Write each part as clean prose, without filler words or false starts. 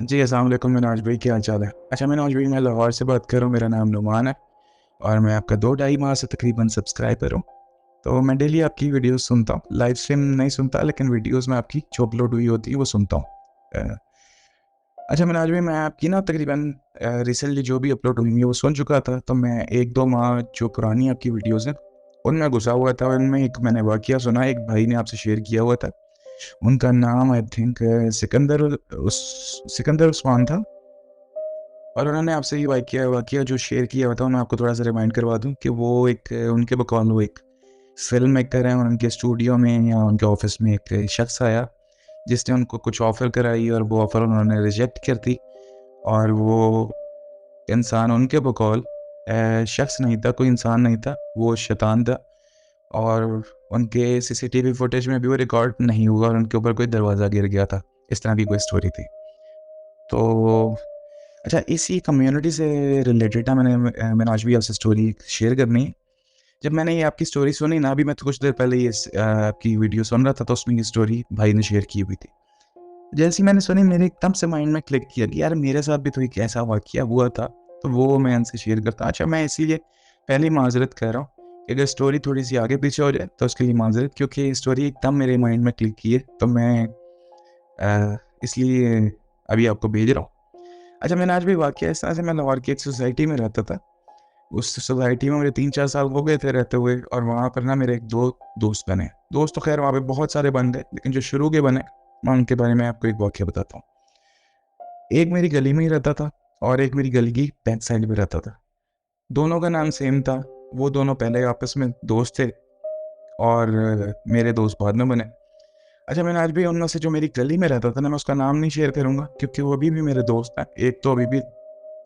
जी, अस्सलाम वालेकुम मिनाज भाई, क्या हाल चाल है? अच्छा मिनाज भाई, मैं लाहौर से बात कर रहा हूँ, मेरा नाम नुमान है और मैं आपका 2 ढाई माह से तकरीबन सब्सक्राइबर हूँ। तो मैं डेली आपकी वीडियोज़ सुनता हूँ, लाइव स्ट्रीम नहीं सुनता लेकिन वीडियोज़ में आपकी जो अपलोड हुई होती है वो सुनता हूँ। अ, अच्छा मिनाज भाई, मैं आपकी ना तकरीबन रिसेंटली जो भी अपलोड हुई है वो सुन चुका था, तो मैं 1-2 माह जो पुरानी आपकी वीडियोज़ हैं, उनमें घुसा हुआ था और उनमें एक मैंने वाक़या सुना, एक भाई ने आपसे शेयर किया हुआ था। उनका नाम आई थिंक सिकंदर उस्मान था। और उन्होंने आपसे ये वाक़या वाक़या जो शेयर किया हुआ था, मैं आपको थोड़ा-सा रिमाइंड करवा दूँ कि वो एक उनके बकौल वो एक फ़िल्म मेकर हैं और उनके स्टूडियो में या उनके ऑफ़िस में एक शख़्स आया, जिसने उनको कुछ ऑफ़र कराई और वो ऑफ़र उन्होंने रिजेक्ट कर दी। और वो इंसान उनके बकौल शख़्स नहीं था, कोई इंसान नहीं था, वो शैतान था। और उनके सीसीटीवी फुटेज में भी वो रिकॉर्ड नहीं हुआ और उनके ऊपर कोई दरवाज़ा गिर गया था। इस तरह की कोई स्टोरी थी। तो अच्छा, इसी कम्युनिटी से रिलेटेड ना मैंने आज भी आपसे स्टोरी शेयर करनी है। जब मैंने ये आपकी स्टोरी सुनी ना, अभी मैं तो कुछ देर पहले ये आपकी वीडियो सुन रहा था, तो उसमें ये स्टोरी भाई ने शेयर की हुई थी। जैसे ही मैंने सुनी, मेरे एकदम से माइंड में क्लिक किया कि यार मेरे साथ भी तो एक ऐसा वाक़या हुआ था, तो वो मैं इनसे शेयर करता। अच्छा, मैं इसीलिए पहले ही माज़रत कर रहा हूँ कि अगर स्टोरी थोड़ी-सी आगे पीछे हो जाए तो उसके लिए माज़रत, क्योंकि स्टोरी एकदम मेरे माइंड में क्लिक की है, तो मैं इसलिए अभी आपको भेज रहा हूँ। अच्छा, मैंने आज भी वाक़या इस तरह से, मैं लाहौर की एक सोसाइटी में रहता था। उस सोसाइटी में मुझे 3-4 साल हो गए थे रहते हुए और वहाँ पर ना मेरे एक 2 दोस्त बने। दोस्त तो ख़ैर वहाँ पे बहुत सारे बन गए, लेकिन जो शुरू के बने, मैं उनके बारे में आपको एक वाक़या बताता हूँ। एक मेरी गली में ही रहता था और एक मेरी गली की बैक साइड में रहता था। दोनों का नाम सेम था। वो दोनों पहले आपस में दोस्त थे और मेरे दोस्त बाद में बने। अच्छा, मैंने आज भी उनमें से जो मेरी गली में रहता था ना, मैं उसका नाम नहीं शेयर करूँगा क्योंकि वो अभी भी मेरे दोस्त हैं। एक तो अभी भी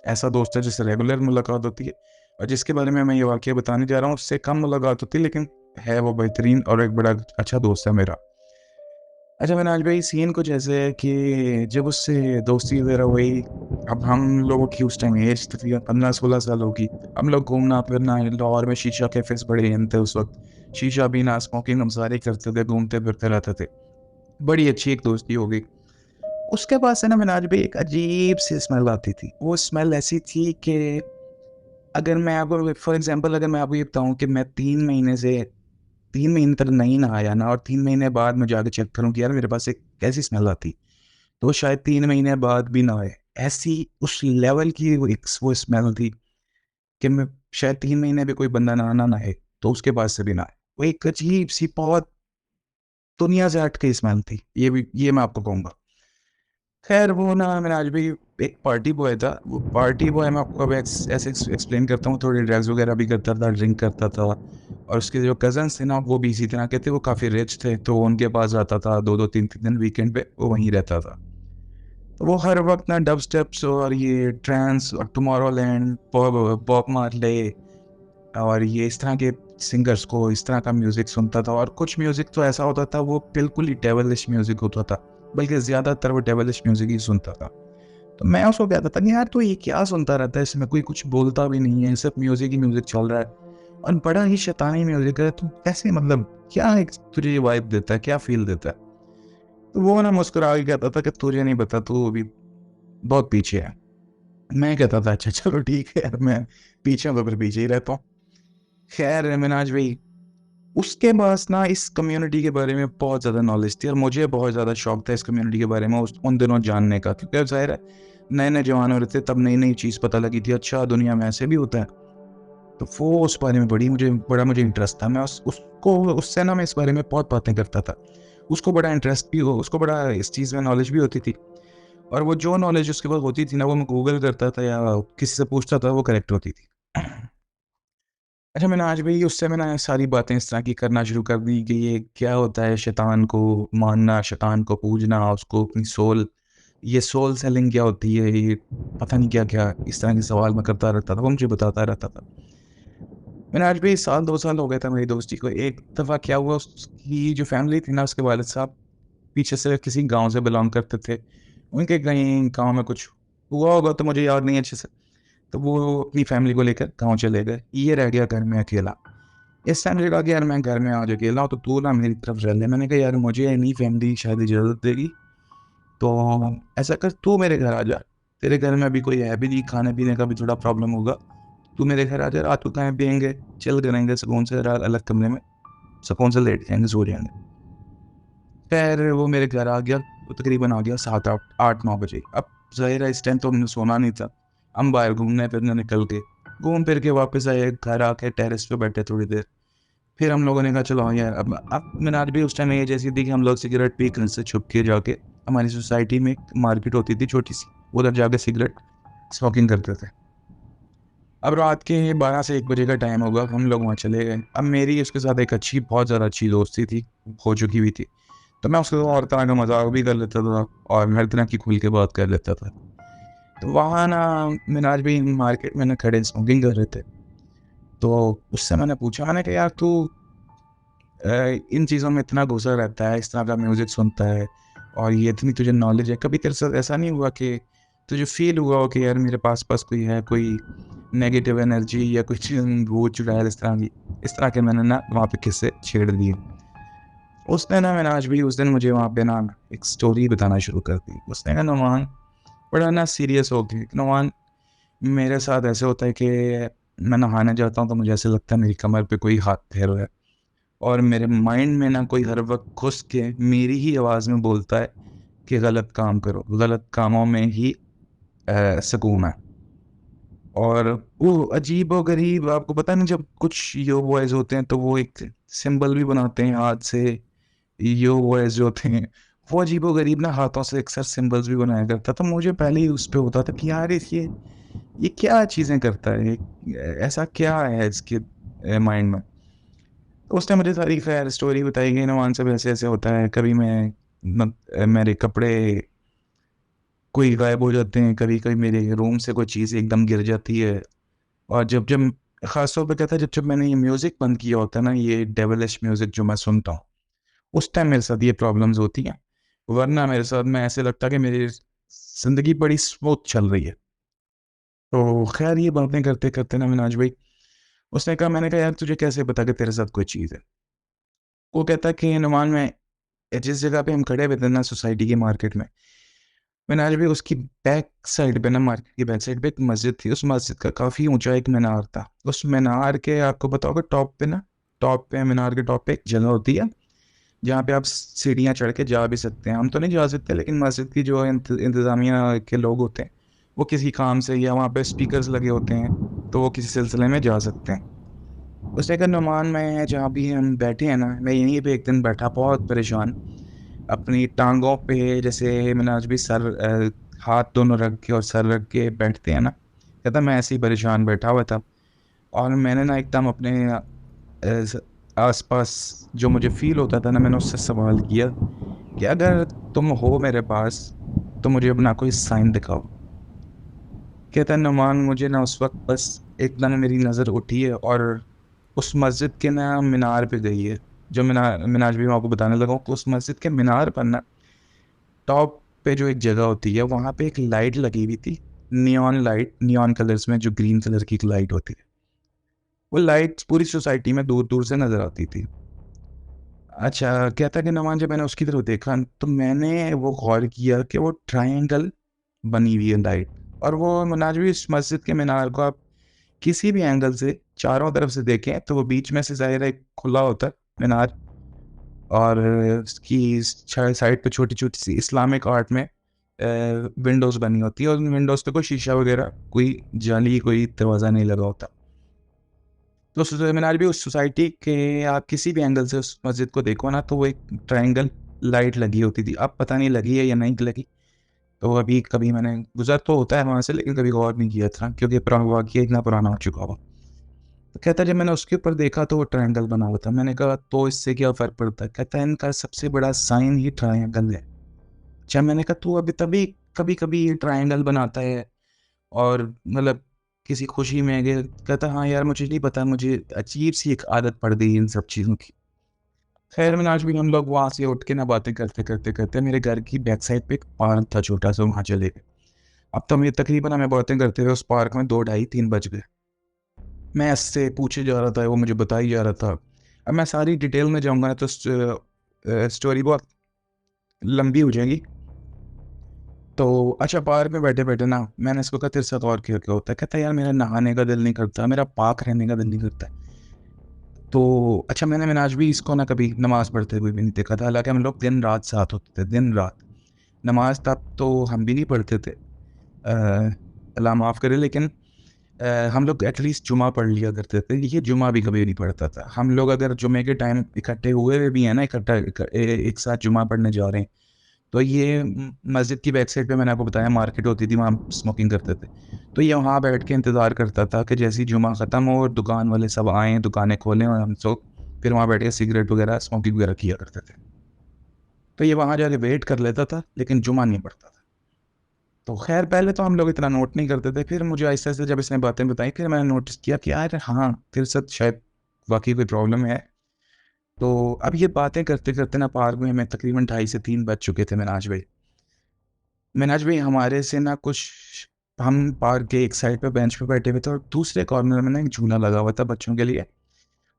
ऐसा दोस्त है जिससे रेगुलर मुलाकात होती है और जिसके बारे में मैं ये वाक़या बताने जा रहा हूँ, उससे कम मुलाकात होती है, लेकिन है वो बेहतरीन और एक बड़ा अच्छा दोस्त है मेरा। अच्छा, मैंने आज भाई सीन कुछ ऐसे है कि जब उससे दोस्ती वगैरह हुई, अब हम लोगों की उस टाइम एज तकरीबन 15-16 साल होगी। हम लोग घूमना-फिरना, लाहौर में शीशा कैफ़ेज़ बड़े इन थे उस वक़्त। शीशा पीना, स्मोकिंग हम सारे करते थे, घूमते-फिरते रहते थे। बड़ी अच्छी एक दोस्ती हो गई। उसके बाद से ना मैंने आज भी एक अजीब-सी स्मेल आती थी। वो स्मेल ऐसी थी कि अगर मैं आपको फॉर एग्ज़ाम्पल अगर मैं आपको ये बताऊँ कि मैं 3 महीने तक नहीं नहाया ना और 3 महीने बाद मैं जाके चेक करूँ कि यार मेरे पास एक कैसी स्मेल आती, तो शायद 3 महीने बाद भी ना आए। ऐसी उस लेवल की वो स्मेल थी कि मैं शायद 3 महीने भी कोई बंदा ना नहाए, तो उसके बाद से भी ना आए। वो एक अजीब-सी बहुत दुनिया से हट के स्मेल थी। ये मैं आपको कहूँगा। खैर वो ना मैंने आज भी एक पार्टी बॉय था। वो पार्टी बॉय मैं आपको अब ऐसे एक्सप्लेन करता हूँ, थोड़ी ड्रग्स वगैरह भी करता था, ड्रिंक करता था और उसके जो कज़न्स थे ना वो भी इसी तरह के थे, वो काफ़ी रिच थे, तो उनके पास आता था 2-2 3-3 दिन वीकेंड पे वो वहीं रहता था। तो वो हर वक़्त ना डब स्टेप्स और ये ट्रांस और टुमारोलैंड, बॉब मार्ले और ये इस तरह के सिंगर्स को इस तरह का म्यूज़िक सुनता था और कुछ म्यूज़िक तो ऐसा होता था वो बिल्कुल ही डेविलिश म्यूज़िक होता था, बल्कि ज़्यादातर वो डेविलिश म्यूज़िक ही सुनता था। तो मैं उसको कहता था कि यार तू ये क्या सुनता रहता है, इसमें कोई कुछ बोलता भी नहीं है, सिर्फ़ म्यूज़िक ही म्यूज़िक चल रहा है और बड़ा ही शैतानी म्यूज़िक है, तू कैसे मतलब क्या एक तुझे ये वाइब देता है, क्या फ़ील देता है? तो वो ना मुस्कुरा के कहता था कि तुझे नहीं पता, तू अभी बहुत पीछे है। मैं कहता था अच्छा चलो ठीक है यार, मैं पीछे हूँ तो फिर पीछे ही रहता हूँ। खैर मिनाज भाई, उसके पास ना इस कम्युनिटी के बारे में बहुत ज़्यादा नॉलेज थी और मुझे बहुत ज़्यादा शौक था इस कम्युनिटी के बारे में उन दिनों जानने का, क्योंकि अब ज़ाहिर है नए-नए जवान हो रहे थे, तब नई-नई चीज़ पता लगी थी, अच्छा दुनिया में ऐसे भी होता है। तो वो उस बारे में बड़ा मुझे इंटरेस्ट था। मैं उसको उससे ना मैं इस बारे में बहुत बातें करता था। उसको बड़ा इस चीज़ में नॉलेज भी होती थी और वो जो नॉलेज उसके पास होती थी ना, वो मैं गूगल करता था या किसी से पूछता था, वो करेक्ट होती थी। अच्छा, मैंने आज भी उससे मैंने सारी बातें इस तरह की करना शुरू कर दी कि ये क्या होता है, शैतान को मानना, शैतान को पूजना, उसको अपनी ये सोल सेलिंग क्या होती है, ये पता नहीं क्या-क्या इस तरह के सवाल मैं करता रहता था, वो मुझे बताता रहता था। मैंने आज भी साल 2 साल हो गए थे मेरी दोस्ती को। एक दफ़ा क्या हुआ, उसकी जो फैमिली थी ना, उसके वालिद साहब पीछे से किसी गाँव से बिलॉन्ग करते थे। उनके कहीं गाँव में कुछ हुआ होगा तो मुझे याद नहीं अच्छे से। तो वो अपनी फैमिली को लेकर गाँव चले गए। ये रह गया घर में अकेला। इस टाइम मुझे लगा कि यार मैं घर में आज अकेला हूँ, तो तू ना मेरी तरफ रह ले। मैंने कहा यार मुझे नहीं फैमिली शायद इजाज़त देगी, तो ऐसा कर, तू मेरे घर आ जा, तेरे घर में अभी कोई है भी नहीं, खाने पीने का भी थोड़ा प्रॉब्लम होगा, तू मेरे घर आ जा, रात को खाएं पियेंगे, चिल करेंगे सुकून से, अलग कमरे में सुकून से लेट जाएंगे, सो जाएंगे। फिर वो मेरे घर आ गया, वो तकरीबन आ गया 7 8 8 9 बजे। अब जाहिर है इस टाइम तो हमने सोना नहीं था, हम बाहर घूमने फिरने निकल के, घूम फिर के वापस आए, घर आके टेरेस पे बैठे थोड़ी देर। फिर हम लोगों ने कहा चलो यार, अब मैंने आज भी उस टाइम ये जैसी थी कि हम लोग सिगरेट पी घर से छुप के जाके, हमारी सोसाइटी में एक मार्केट होती थी छोटी सी, उधर जाके सिगरेट स्मोकिंग करते थे। अब रात के 12 से 1 बजे का टाइम होगा, हम लोग वहाँ चले गए। अब मेरी उसके साथ एक अच्छी, बहुत ज़्यादा अच्छी दोस्ती थी, हो चुकी हुई थी, तो मैं उसके साथ और तरह का मजाक भी कर लेता था और हर तरह की खुल के बात कर लेता था। तो वहाँ ना, मैंने आज भी मार्केट में ना खड़े स्मोकिंग कर रहे थे, तो उससे मैंने पूछा, मैंने कहा यार तू इन चीज़ों में इतना घुसा रहता है, इस तरह का म्यूज़िक सुनता है और ये इतनी तुझे नॉलेज है, कभी तेरे साथ ऐसा नहीं हुआ कि तुझे फील हुआ हो कि यार मेरे पास पास कोई है, कोई नेगेटिव एनर्जी या कुछ भूत चुड़ैल इस तरह की? इस तरह के मैंने ना वहाँ पे किस्से छेड़ दिए। उसने ना, मैंने आज भी उस दिन मुझे वहाँ पे ना एक स्टोरी बताना शुरू कर दी। उसने कहा नुमान, बड़ा ना सीरियस हो गया, नुमान मेरे साथ ऐसे होता है कि मैं नहाने जाता हूँ तो मुझे ऐसे लगता है मेरी कमर पे कोई हाथ फेर रहा है, और मेरे माइंड में ना कोई हर वक्त घुस के मेरी ही आवाज़ में बोलता है कि गलत काम करो, गलत कामों में ही सुकून है। और वो अजीब व गरीब, आपको पता नहीं, जब कुछ यो बॉयज होते हैं तो वो एक सिंबल भी बनाते हैं हाथ से, यो बॉयज जो होते हैं, वो अजीब व गरीब ना हाथों से अक्सर सिंबल्स भी बनाया करता। तो मुझे पहले ही उस पर होता था कि यार ये क्या चीज़ें करता है, ऐसा क्या है इसके माइंड में। तो उसने मुझे सारी खैर स्टोरी बताई कि नुमान सब ऐसे ऐसे होता है, कभी मेरे कपड़े कोई गायब हो जाते हैं, कभी कभी मेरे रूम से कोई चीज़ एकदम गिर जाती है। और जब जब ख़ासतौर पे कहता है, जब जब मैंने ये म्यूज़िक बंद किया होता है ना, ये डेविलिश म्यूज़िक जो मैं सुनता हूँ, उस टाइम मेरे साथ ये प्रॉब्लम्स होती हैं। वरना मेरे साथ में ऐसे लगता है कि मेरी ज़िंदगी बड़ी स्मूथ चल रही है। तो खैर ये बातें करते करते ना मिनाज भाई, उसने कहा, मैंने कहा यार तुझे कैसे पता कि तेरे साथ कोई चीज़ है? वो कहता है कि नुमान, मैं जिस जगह पे हम खड़े हुए थे ना सोसाइटी की मार्केट में, मैंने आज भी उसकी बैक साइड पे ना, मार्केट की बैक साइड पे एक मस्जिद थी। उस मस्जिद का काफ़ी ऊंचा एक मीनार था। उस मीनार के, आपको पता होगा, टॉप पे ना, टॉप पे, मीनार के टॉप पे एक जगह होती है जहाँ पे आप सीढ़ियाँ चढ़ के जा भी सकते हैं। हम तो नहीं जा सकते, लेकिन मस्जिद की जो इंतज़ामिया के लोग होते हैं, वो किसी काम से या वहाँ पे स्पीकर्स लगे होते हैं, तो वो किसी सिलसिले में जा सकते हैं। उसने कहा नुमान, मैं जहाँ भी हम बैठे हैं ना, मैं यहीं पे एक दिन बैठा बहुत परेशान, अपनी टांगों पे, जैसे मैंने आज भी हाथ दोनों रख के और सर रख के बैठते हैं ना, कहता मैं ऐसे ही परेशान बैठा हुआ था। और मैंने ना एकदम अपने आसपास जो मुझे फील होता था ना, मैंने उससे सवाल किया कि अगर तुम हो मेरे पास तो मुझे अपना कोई साइन दिखाओ। कहता नुमान, मुझे ना उस वक्त बस एकदम मेरी नज़र उठी है और उस मस्जिद के ना मीनार पे गई है, जो मीनार मीनार भी मैं आपको बताने लगा हूँ। उस मस्जिद के मीनार पर ना, टॉप पे जो एक जगह होती है, वहाँ पे एक लाइट लगी हुई थी, नियॉन लाइट, नियॉन कलर्स में, जो ग्रीन कलर की एक लाइट होती है। वो लाइट पूरी सोसाइटी में दूर दूर से नजर आती थी। अच्छा, कहता कि नमान, जब मैंने उसकी तरफ देखा तो मैंने वो गौर किया कि वो ट्रायंगल बनी हुई है लाइट। और वो मनाज भी, इस मस्जिद के मीनार को आप किसी भी एंगल से चारों तरफ से देखें तो वो बीच में से ज़ाहिर है खुला होता है मीनार, और उसकी साइड पे छोटी छोटी सी इस्लामिक आर्ट में विंडोज़ बनी होती है, और उन विंडोज़ पे कोई शीशा वगैरह, कोई जाली, कोई दरवाज़ा नहीं लगा होता। तो मीनार भी, उस सोसाइटी के आप किसी भी एंगल से उस मस्जिद को देखो ना, तो वो एक ट्रायंगल लाइट लगी होती थी। अब पता नहीं लगी है या नहीं लगी, तो अभी कभी मैंने गुजर तो होता है वहाँ से, लेकिन कभी गौर नहीं किया था क्योंकि पुराना वाक़या इतना पुराना हो चुका हुआ। तो कहता है जब मैंने उसके ऊपर देखा तो वो ट्रायंगल बना हुआ था। मैंने कहा तो इससे क्या फ़र्क पड़ता है? कहता है इनका सबसे बड़ा साइन ही ट्रायंगल है। अच्छा, मैंने कहा तू अभी तभी कभी कभी ये ट्रायंगल बनाता है और मतलब किसी खुशी में गए? कहता हाँ यार, मुझे नहीं पता, मुझे अजीब सी एक आदत पड़ गई इन सब चीज़ों की। खैर मैंने, आज भी हम लोग वहाँ से उठ के ना बातें करते करते करते मेरे घर की बैक साइड पे एक पार्क था छोटा सा, वहाँ चले गए। अब तो मैं तकरीबन, हमें बातें करते हुए उस पार्क में 2 ढाई 3 बज गए। मैं इससे पूछे जा रहा था, वो मुझे बताई जा रहा था। अब मैं सारी डिटेल में जाऊँगा ना तो स्टोरी बहुत लंबी हो जाएगी। तो अच्छा पार्क में बैठे बैठे ना मैंने इसको कहा तेरे साथ और क्या क्या होता है? कहता है यार मेरा नहाने का दिल नहीं करता, मेरा पाक रहने का दिल नहीं करता। तो अच्छा मैंने आज भी इसको ना कभी नमाज पढ़ते हुए भी नहीं देखा था, हालांकि हम लोग दिन रात साथ होते थे, दिन रात नमाज तब तो हम भी नहीं पढ़ते थे, अल्लाह माफ़ करे, लेकिन हम लोग एटलीस्ट जुमा पढ़ लिया करते थे। ये जुमा भी कभी नहीं पढ़ता था। हम लोग अगर जुमे के टाइम इकट्ठे हुए भी हैं ना, एक साथ जुमा पढ़ने जा रहे हैं, तो ये मस्जिद की बैक साइड पे मैंने आपको बताया मार्केट होती थी, वहाँ स्मोकिंग करते थे। तो ये वहाँ बैठ के इंतज़ार करता था कि जैसे ही जुमा ख़त्म हो और दुकान वाले सब आएँ, दुकानें खोलें, और हम सब फिर वहाँ बैठ के सिगरेट वगैरह स्मोकिंग वगैरह किया करते थे। तो ये वहाँ जाके वेट कर लेता था, लेकिन जुमा नहीं पढ़ता था। तो खैर पहले तो हम लोग इतना नोट नहीं करते थे, फिर मुझे आहिस्ता आहिस्ता जब इसने बातें बताई, फिर मैंने नोटिस किया कि यार हाँ तेरे साथ शायद वाकई कोई प्रॉब्लम है। तो अब ये बातें करते करते ना पार्क में हमें तकरीबन 2:30 से 3 बज चुके थे। मिनाज भाई हमारे से ना कुछ, हम पार्क के एक साइड पे बेंच पे बैठे हुए थे और दूसरे कॉर्नर में ना एक झूला लगा हुआ था बच्चों के लिए।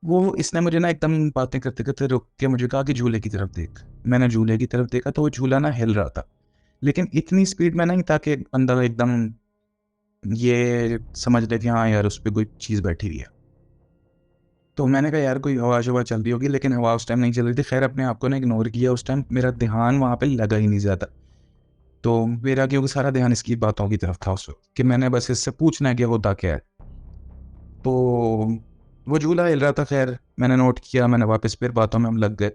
वो इसने मुझे ना एकदम बातें करते करते रुक के मुझे कहा कि झूले की तरफ देख। मैंने झूले की तरफ देखा तो वो झूला ना हिल रहा था, लेकिन इतनी स्पीड में नहीं था कि अंदर एकदम ये समझ ले कि हाँ यार उस पर कोई चीज़ बैठी हुई है। तो मैंने कहा यार कोई हवा शवा चल रही होगी, लेकिन हवा उस टाइम नहीं चल रही थी। खैर अपने आप को ना इग्नोर किया, उस टाइम मेरा ध्यान वहाँ पे लगा ही नहीं ज़्यादा। तो मेरा क्योंकि सारा ध्यान इसकी बातों की तरफ था उस वक्त, कि मैंने बस इससे पूछना है कि होता क्या है। तो वो झूला हिल रहा था, खैर मैंने नोट किया, मैंने वापस फिर बातों में हम लग गए।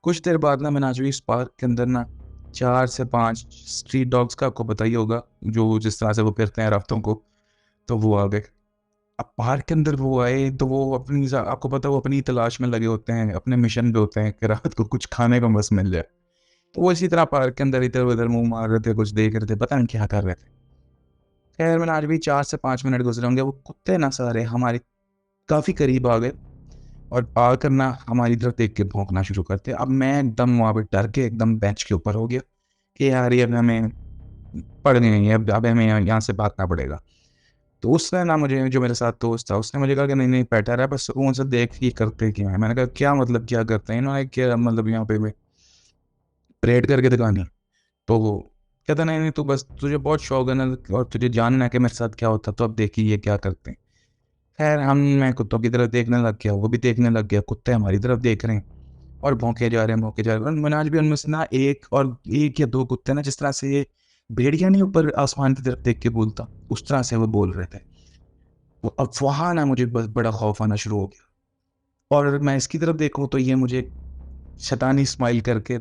कुछ देर बाद ना मैंने आज भी इस पार्क के अंदर ना 4 से 5 स्ट्रीट डॉग्स का आपको पता ही होगा, जो जिस तरह से वो फिरते हैं रातों को, तो वो आ गए। अब पार्क के अंदर वो आए तो वो अपनी आपको पता है वो अपनी तलाश में लगे होते हैं, अपने मिशन पे होते हैं कि रात को कुछ खाने को बस मिल जाए। तो वो इसी तरह पार्क के अंदर इधर उधर मुंह मार रहे थे, कुछ देख रहे थे, पता नहीं क्या कर रहे थे। खैर मैंने आज भी 4 से 5 मिनट गुजरे होंगे, वो कुत्ते ना सारे हमारे काफ़ी करीब आ गए और आकर ना हमारी तरफ देख के भौंकना शुरू करते। अब मैं एकदम वहाँ पे डर के एकदम बेंच के ऊपर हो गया कि यार ये अब हमें पड़ गए हैं, अब हमें यहाँ से भागना पड़ेगा। तो उसने ना मुझे, जो मेरे साथ दोस्त था, उसने मुझे कहा कि नहीं नहीं बैठा रहा, बस सुकून से देख ये करते क्या है। मैंने कहा क्या मतलब क्या करते हैं इन्होंने, क्या मतलब यहाँ पे परेड करके दिखानी। तो वो कहता नहीं नहीं तू बस, तुझे बहुत शौक है ना और तुझे जानना है कि मेरे साथ क्या होता, तो अब देखिए ये क्या करते हैं। खैर मैं कुत्तों की तरफ देखने लग गया, वो भी देखने लग गया, कुत्ते हमारी तरफ देख रहे हैं और भौंके जा रहे हैं, भौंके जा रहे हैं। और मैंने आज भी उनमें से ना एक या दो कुत्ते ना, जिस तरह से ये भेड़िया नहीं ऊपर आसमान की तरफ देख के बोलता, उस तरह से वो बोल रहे थे। वो अब वहाँ ना मुझे बस बड़ा खौफ आना शुरू हो गया, और मैं इसकी तरफ देखूँ तो ये मुझे शैतानी स्माइल करके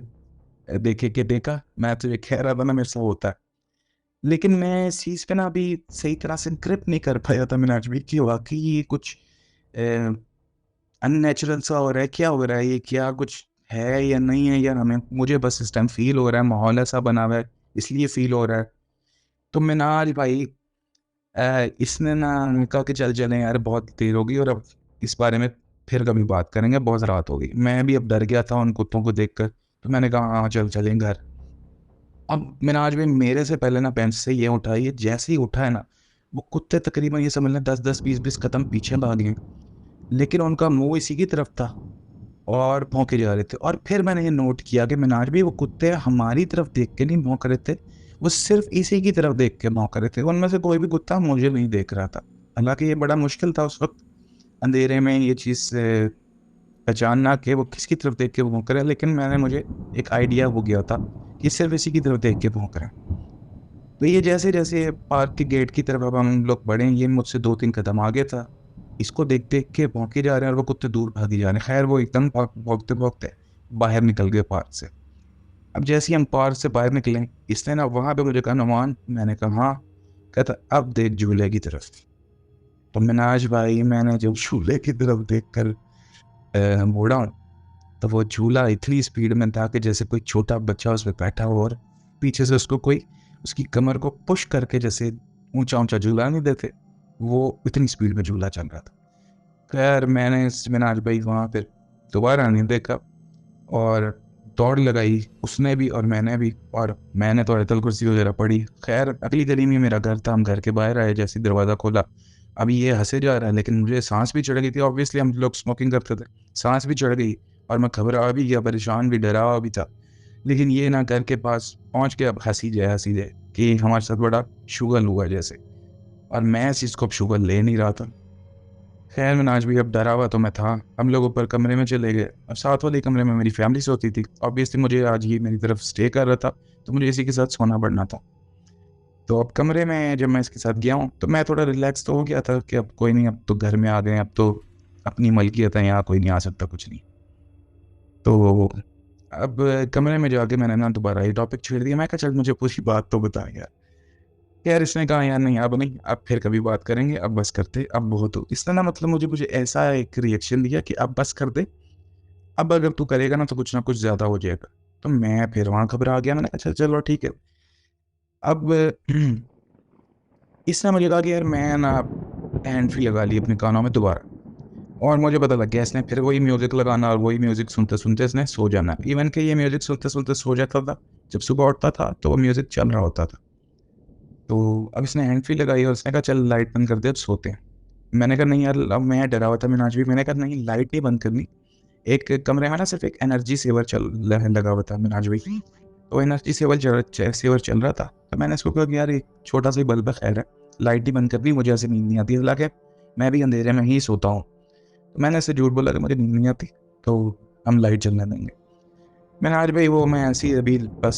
देखे कि देखा मैं तुझे कह रहा था ना मेरे से होता है। लेकिन मैं इस चीज़ पे ना अभी सही तरह से ग्रिप नहीं कर पाया था। मैंने आज भी कि वाकई ये कुछ अननेचुरल सा हो रहा है, क्या हो रहा है, ये क्या कुछ है या नहीं है, या हमें मुझे बस इस टाइम फील हो रहा है, माहौल ऐसा बना हुआ है इसलिए फील हो रहा है। तो मैं ना आज भाई इसने ना कहा कि चल चलें यार बहुत देर होगी और अब इस बारे में फिर कभी बात करेंगे, बहुत रात होगी। मैं भी अब डर गया था उन कुत्तों को देखकर, तो मैंने कहा हाँ चल चलें घर। अब मैंने आज भी मेरे से पहले ना बेंच से ये उठाई है, जैसे ही उठा है ना वो कुत्ते तकरीबन ये समझ लें 10-10 20-20 कदम पीछे भागे, लेकिन उनका मुंह इसी की तरफ था और भौंके जा रहे थे। और फिर मैंने ये नोट किया कि मिनाज भी वो कुत्ते हमारी तरफ देख के नहीं भौंक रहे थे, वो सिर्फ इसी की तरफ देख के भौंक रहे थे। उनमें से कोई भी कुत्ता मुझे नहीं देख रहा था। हालांकि ये बड़ा मुश्किल था उस वक्त अंधेरे में ये चीज़ पहचानना कि वो किसकी तरफ देख के भौंक रहे हैं, लेकिन मुझे एक आइडिया हो गया था कि सिर्फ इसी की तरफ देख के भौंक रहे हैं। तो ये जैसे जैसे पार्क के गेट की तरफ अब हम लोग बढ़े, ये मुझसे 2-3 कदम आगे था। इसको देख देख के भौंके जा रहे हैं और वो कुत्ते दूर भागे जा रहे हैं। खैर वो एकदम भौंकते भौंकते बाहर निकल गए पार्क से। अब जैसे ही हम पार्क से बाहर निकले, इसने ना वहाँ पे मुझे कहा नुमान। मैंने कहा हाँ। कहता अब देख झूले की तरफ। तो मैंने आज भाई मैंने जब झूले की तरफ देख कर मुड़ा, तो वो झूला इतनी स्पीड में था कि जैसे कोई छोटा बच्चा उस पर बैठा हो और पीछे से उसको कोई उसकी कमर को पुश करके, जैसे ऊंचा ऊंचा झूला नहीं देते, वो इतनी स्पीड में झूला चल रहा था। खैर मैंने आज भाई वहाँ फिर दोबारा नहीं देखा और दौड़ लगाई उसने भी और मैंने भी, और मैंने तो आयतल कुर्सी वगैरह पढ़ी। खैर अगली गली में मेरा घर था, हम घर के बाहर आए, जैसे दरवाज़ा खोला अभी ये हंसे जा रहा है, लेकिन मुझे सांस भी चढ़ गई थी। ऑब्वियसली हम लोग स्मोकिंग करते थे, सांस भी चढ़ गई और मैं घबरा भी गया, परेशान भी, डरा हुआ भी था। लेकिन ये ना घर के पास पहुँच के अब हंसी जाए हंसी जाए कि हमारे साथ बड़ा शुगर हुआ जैसे, और मैं इस चीज़ को अब शुगर ले नहीं रहा था। खैर मैंने आज भी अब डरा हुआ तो मैं था, हम लोग ऊपर कमरे में चले गए और साथ वाले कमरे में मेरी फैमिली सोती थी। ऑब्वियसली मुझे आज ये मेरी तरफ स्टे कर रहा था तो मुझे इसी के साथ सोना पड़ना था। तो अब कमरे में जब मैं इसके साथ गया हूँ तो मैं थोड़ा रिलैक्स तो हो गया था कि अब कोई नहीं, अब तो घर में आ गए, अब तो अपनी मलकियत है, यहाँ कोई नहीं आ सकता, कुछ नहीं। तो अब कमरे में जाके मैंने ना दोबारा ये टॉपिक छेड़ दिया। मैं कहा चल मुझे पूरी बात तो बता यार। यार इसने कहा यार नहीं, अब नहीं, अब फिर कभी बात करेंगे, अब बस करते, अब बहुत हो। इसने ना मतलब मुझे मुझे ऐसा एक रिएक्शन दिया कि अब बस कर दे, अब अगर तू करेगा ना कुछ ज़्यादा हो जाएगा। तो मैं फिर वहाँ घबरा गया, मैंने कहा चल चलो ठीक है। अब इसने मुझे कहा कि यार मैं ना हैंड फ्री लगा ली अपने कानों में दोबारा, और मुझे पता लग गया इसने फिर वही म्यूज़िक लगाना और वही म्यूज़िक सुनते सुनते इसने सो जाना। इवन कि ये म्यूज़िक सुनते सुनते सो जाता था, जब सुबह उठता था तो वो म्यूज़िक चल रहा होता था। तो अब इसने हैंड फ्री लगाई और उसने कहा चल लाइट बंद कर दे, अब सोते हैं। मैंने कहा नहीं यार, अब मैं डरा हुआ था मिनाज भी, मैंने कहा नहीं लाइट नहीं बंद करनी। एक कमरे में ना सिर्फ एक एनर्जी सेवर लगा हुआ था मिनाज भाई, तो एनर्जी सेवर चल रहा था। तो मैंने इसको कहा कि यार एक छोटा सा ही बल्ब है, खैर है, लाइट ही बंद कर दी, मुझे ऐसे नींद नहीं आती, हालांकि मैं भी अंधेरे में ही सोता हूँ। तो मैंने ऐसे झूठ बोला कि मुझे नींद नहीं आती, तो हम लाइट चलने देंगे। मैंने आज भाई वो मैं ऐसे ही अभी बस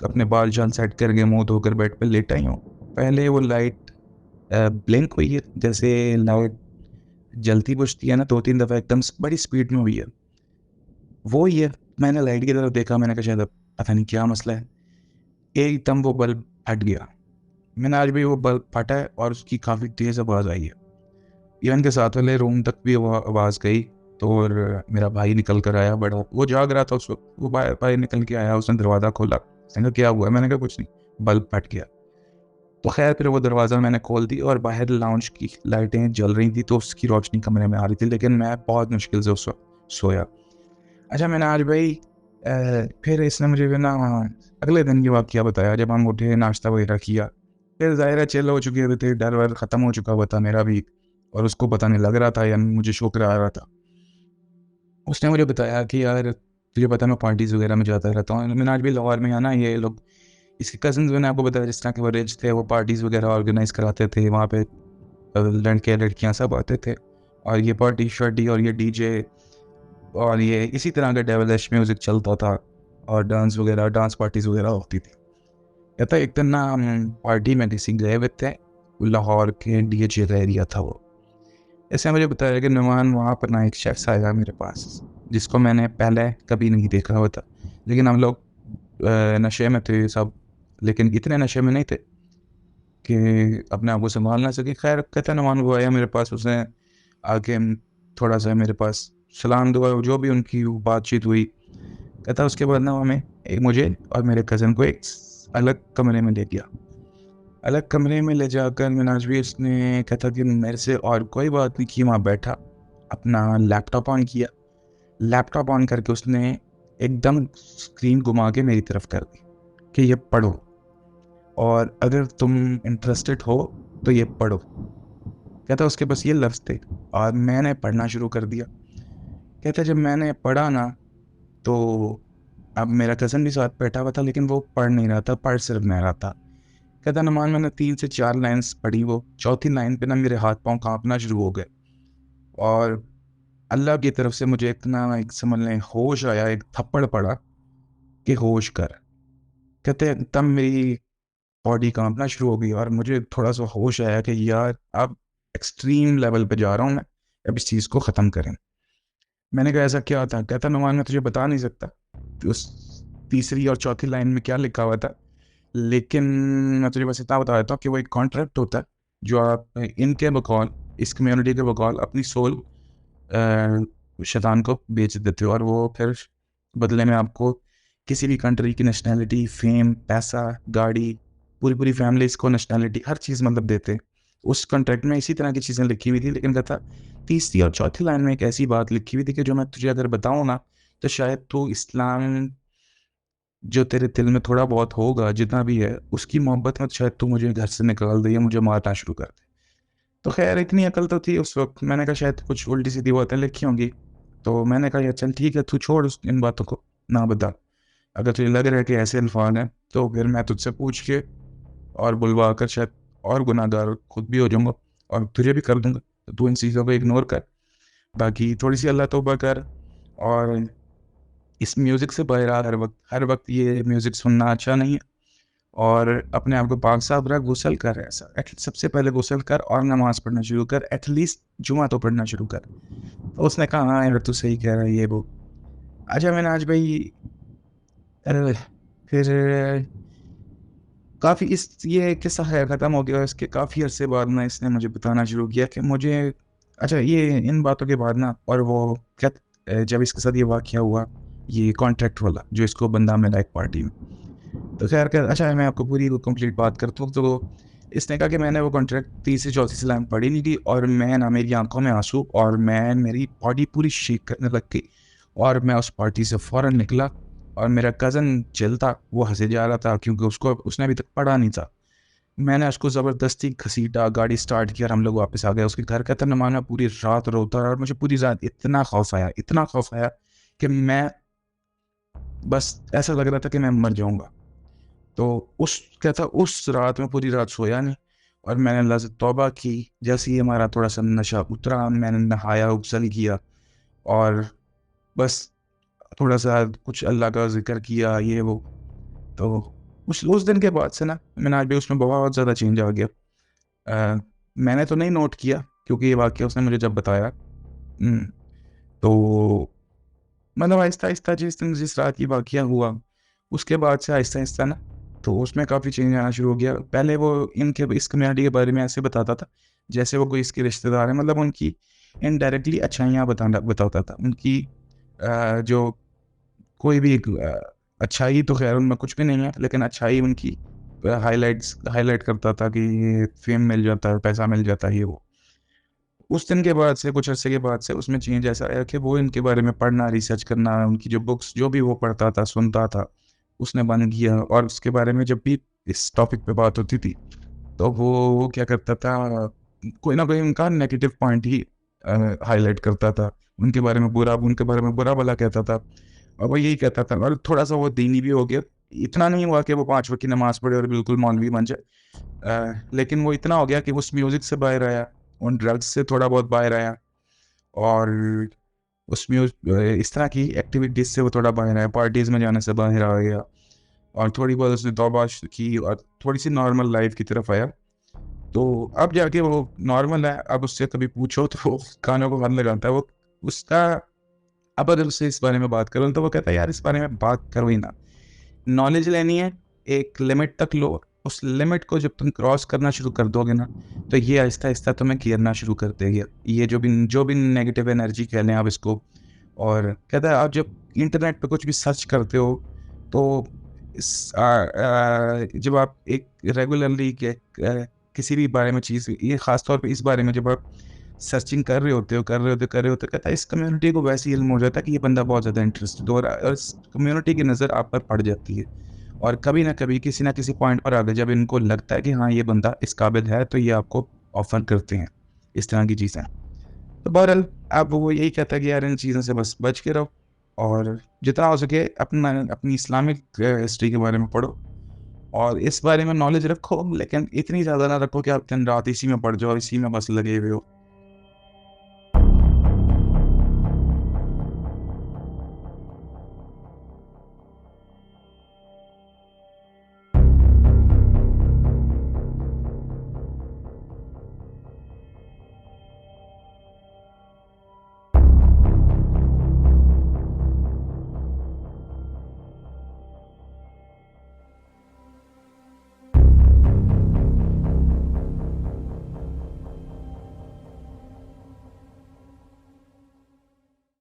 अपने बाल शाल सेट करके मुँह धोकर बेड पर लेटा ही हूँ। पहले वो लाइट ब्लिंक हुई है, जैसे लाइट जलती बुझती है ना 2-3 दफ़ा एकदम बड़ी स्पीड में हुई है, वो ही है। मैंने लाइट की तरफ देखा, मैंने कहा शायद अब पता नहीं क्या मसला है, एकदम वो बल्ब फट गया। मैंने आज भी वो बल्ब फटा है और उसकी काफ़ी तेज़ आवाज़ आई है, इवन के साथ वाले रूम तक भी वो आवाज़ गई। तो और मेरा भाई निकल कर आया, बड़ा वो जाग रहा था उस वक्त, वो भाई निकल के आया, उसने दरवाज़ा खोला, उसने कहा क्या हुआ, मैंने कहा कुछ नहीं, बल्ब फट गया। तो खैर फिर वो दरवाज़ा मैंने खोल दी और बाहर लाउंज की लाइटें जल रही थी तो उसकी रोशनी कमरे में आ रही थी, लेकिन मैं बहुत मुश्किल से उस वक्त सोया। अच्छा मैंने आज भाई फिर इसने मुझे भी ना अगले दिन की वाक़या बताया, जब हम उठे नाश्ता वगैरह किया, फिर ज़ाहिर है चिल हो चुके हुए थे, डर वर ख़त्म हो चुका हुआ था मेरा भी, और उसको पता नहीं लग रहा था या मुझे शुक्र आ रहा था। उसने मुझे बताया कि यार तुझे पता है मैं पार्टीज़ वगैरह में जाता रहता हूँ, मैंने आज भी लाहौर में आना, ये लोग इसके कज़न्स, मैंने आपको बताया जिस तरह के वो रिच थे, वो पार्टीज़ वगैरह ऑर्गेनाइज़ कराते थे वहाँ पे, लड़के लड़कियाँ सब आते थे, और ये पार्टी शार्टी और ये डीजे और ये इसी तरह का डेवलिश म्यूज़िक चलता था, और डांस पार्टीज़ वगैरह होती थी। कहता एक दिन ना हम पार्टी में किसी गए हुए थे, लाहौर के डीएच एरिया था वो। ऐसे मुझे बताया कि नुमान वहाँ पर ना एक शख्स आया मेरे पास, जिसको मैंने पहले कभी नहीं देखा हुआ था, लेकिन हम लोग नशे में थे सब, लेकिन इतने नशे में नहीं थे कि अपने आप को संभाल ना सके। खैर कहता नुमान वो आया मेरे पास, उसने आके थोड़ा सा मेरे पास सलाम दुआ जो भी उनकी बातचीत हुई, कहता उसके बाद ना हमें मुझे और मेरे कज़न को एक अलग कमरे में ले गया। अलग कमरे में ले जाकर मिनाज भी उसने कहता कि मेरे से और कोई बात नहीं की, वहाँ बैठा अपना लैपटॉप ऑन किया, लैपटॉप ऑन करके उसने एकदम स्क्रीन घुमा के मेरी तरफ कर दी कि ये पढ़ो, और अगर तुम इंटरेस्टेड हो तो ये पढ़ो। कहता उसके बस ये लफ्ज़ थे और मैंने पढ़ना शुरू कर दिया। कहता जब मैंने पढ़ा ना, तो अब मेरा कज़न भी साथ बैठा हुआ था, लेकिन वो पढ़ नहीं रहा था, पढ़ सिर्फ मैं रहा था। कहता नुमान मैंने 3 से 4 लाइन्स पढ़ी, वो चौथी लाइन पे ना मेरे हाथ पाँव कांपना शुरू हो गए, और अल्लाह की तरफ से मुझे इतना एक समझ लें होश आया, एक थप्पड़ पड़ा कि होश कर। कहते तब मेरी बॉडी कांपना शुरू हो गई और मुझे थोड़ा सा होश आया कि यार अब एक्सट्रीम लेवल पे जा रहा हूँ मैं, अब इस चीज़ को ख़त्म करें। मैंने कहा ऐसा क्या था। कहता नुमान मैं तुझे बता नहीं सकता कि उस तीसरी और चौथी लाइन में क्या लिखा हुआ था, लेकिन मैं तुझे बस इतना बता देता हूँ कि वो एक कॉन्ट्रैक्ट होता है जो आप इनके बकौल, इस कम्युनिटी के बकौल अपनी सोल शैतान को बेच देते हो, और वो फिर बदले में आपको किसी भी कंट्री की नेशनैलिटी, फेम, पैसा, गाड़ी, पूरी पूरी फैमिली को नेशनैलिटी, हर चीज़ मतलब देते। उस कॉन्ट्रैक्ट में इसी तरह की चीज़ें लिखी हुई थी, लेकिन कहता तीसरी और चौथी लाइन में एक ऐसी बात लिखी हुई थी कि जो मैं तुझे अगर बताऊँ ना, तो शायद तू इस्लाम जो तेरे दिल में थोड़ा बहुत होगा जितना भी है, उसकी मोहब्बत में शायद तू मुझे घर से निकाल दे या मुझे मारना शुरू कर दे। तो खैर इतनी अकल तो थी उस वक्त, मैंने कहा शायद कुछ उल्टी सीधी बातें लिखी होंगी। तो मैंने कहा यार चल ठीक है, तू छोड़ इन बातों को, ना बता, अगर तुझे लग रहा है कि ऐसे अल्फाज हैं तो फिर मैं तुझसे पूछ के और बुलवा कर शायद और गुनाहगार खुद भी हो जाऊँगा और तुझे भी कर दूँगा। तो तू इन चीज़ों को इग्नोर कर, बाकी थोड़ी-सी अल्लाह तौबा कर और इस म्यूज़िक से बाहर आ हर वक़्त ये म्यूज़िक सुनना अच्छा नहीं है और अपने आप को पाक साफ रख, गुस्ल कर ऐसा सबसे पहले गुस्ल कर और नमाज़ पढ़ना शुरू कर, एटलीस्ट जुमा तो पढ़ना शुरू कर। तो उसने कहा, हाँ यार तू सही कह रहा है ये वो। अच्छा मैंने आज भाई फिर काफ़ी इस ये किस्सा है ख़त्म हो गया, इसके काफ़ी अरसे बाद ना इसने मुझे बताना शुरू किया कि मुझे अच्छा ये इन बातों के बाद ना और वो क्या जब इसके साथ ये वाक़या हुआ, ये कॉन्ट्रैक्ट वाला जो इसको बंदा मिला एक पार्टी में। तो ख़ैर क्या अच्छा मैं आपको पूरी कंप्लीट बात करता हूँ। तो इसने कहा कि मैंने वो कॉन्ट्रैक्ट तीसरी चौथी से लाइन पढ़ी नहीं थी और मैं ना मेरी आँखों में आँसू और मेरी बॉडी पूरी शेक करने लग गई और मैं उस पार्टी से फ़ौरन निकला और मेरा कज़न चिल था, वो हँसे जा रहा था क्योंकि उसने अभी तक पढ़ा नहीं था। मैंने उसको ज़बरदस्ती घसीटा, गाड़ी स्टार्ट किया और हम लोग वापस आ गए उसके घर। कहता नमान मैं पूरी रात रोता रहा और मुझे पूरी रात इतना खौफ आया कि मैं बस ऐसा लग रहा था कि मैं मर जाऊँगा। तो उस रात में पूरी रात सोया नहीं और मैंने अल्लाह से तौबा की। जैसे ही हमारा थोड़ा-सा नशा उतरा, मैंने नहाया, गुस्ल किया और बस थोड़ा-सा कुछ अल्लाह का ज़िक्र किया, ये वो। तो उस दिन के बाद से ना मैंने आज भी उसमें बहुत ज़्यादा चेंज आ गया। मैंने तो नहीं नोट किया क्योंकि ये वाक़या उसने मुझे जब बताया। तो मतलब आहिस्ता-आहिस्ता जिस रात ये वाक़या हुआ, उसके बाद से आहिस्ता-आहिस्ता ना तो उसमें काफ़ी चेंज आना शुरू हो गया। पहले वो इस कम्युनिटी के बारे में ऐसे बताता था, जैसे वो कोई इसके रिश्तेदार हैं, मतलब उनकी इनडायरेक्टली अच्छाइयाँ बताता था। उनकी जो कोई भी अच्छाई तो ख़ैर उनमें कुछ भी नहीं है, लेकिन अच्छाई उनकी हाइलाइट करता था कि फ़ेम मिल जाता है, पैसा मिल जाता है, ये वो। उस दिन के बाद से कुछ अरसे के बाद से उसमें चेंज ऐसा आया कि वो इनके बारे में पढ़ना, रिसर्च करना, उनकी जो बुक्स जो भी वो पढ़ता था, सुनता था, उसने बंद किया और उसके बारे में जब भी इस टॉपिक पे बात होती थी, तो वो क्या करता था, कोई ना कोई उनका नेगेटिव पॉइंट ही हाइलाइट करता था। उनके बारे में बुरा-भला कहता था और वो यही कहता था और थोड़ा-सा वो दीनी भी हो गया। इतना नहीं हुआ कि वो 5 वक़्त की नमाज़ पढ़े और बिल्कुल मौलवी बन जाए। लेकिन वो इतना हो गया कि उस म्यूज़िक से बाहर आया, उन ड्रग्स से थोड़ा बहुत बाहर आया और इस तरह की एक्टिविटीज़ से वो थोड़ा बाहर आया, पार्टीज़ में जाने से बाहर आ गया और थोड़ी बहुत उसने तौबा की और थोड़ी-सी नॉर्मल लाइफ़ की तरफ आया। तो अब जाके वो नॉर्मल है, अब उससे कभी पूछो तो वो कानों को हाथ लगाता है। वो उसका अब अगर उससे इस बारे में बात करूँ तो वो कहता है यार इस बारे में बात करो ही ना। नॉलेज लेनी है, एक लिमिट तक लो, उस लिमिट को जब तुम क्रॉस करना शुरू कर दोगे ना, तो ये आहिस्ता-आहिस्ता तुम्हें घेरना शुरू कर देगा। ये जो भी नेगेटिव एनर्जी कह लें आप इसको। और कहता है आप जब इंटरनेट पे कुछ भी सर्च करते हो, तो जब आप एक रेगुलरली किसी भी बारे में चीज़ ये ख़ास तौर पे इस बारे में जब आप सर्चिंग कर रहे होते, कहता है इस कम्युनिटी को वैसे ही इल्म हो जाता है कि ये बंदा बहुत ज़्यादा इंटरेस्टेड हो रहा है और इस कम्युनिटी की नज़र आप पर पड़ जाती है। और कभी ना कभी किसी ना किसी पॉइंट पर आके जब इनको लगता है कि हाँ, ये बंदा इस काबिल है, तो ये आपको ऑफ़र करते हैं, इस तरह की चीज़ें। तो बहरहाल अब वो यही कहता है कि यार इन चीज़ों से बस बच के रहो और जितना हो सके अपनी इस्लामिक हिस्ट्री के बारे में पढ़ो और इस बारे में नॉलेज रखो, लेकिन इतनी ज़्यादा ना रखो कि आप दिन रात इसी में पड़ जाओ, इसी में बस लगे हुए हो।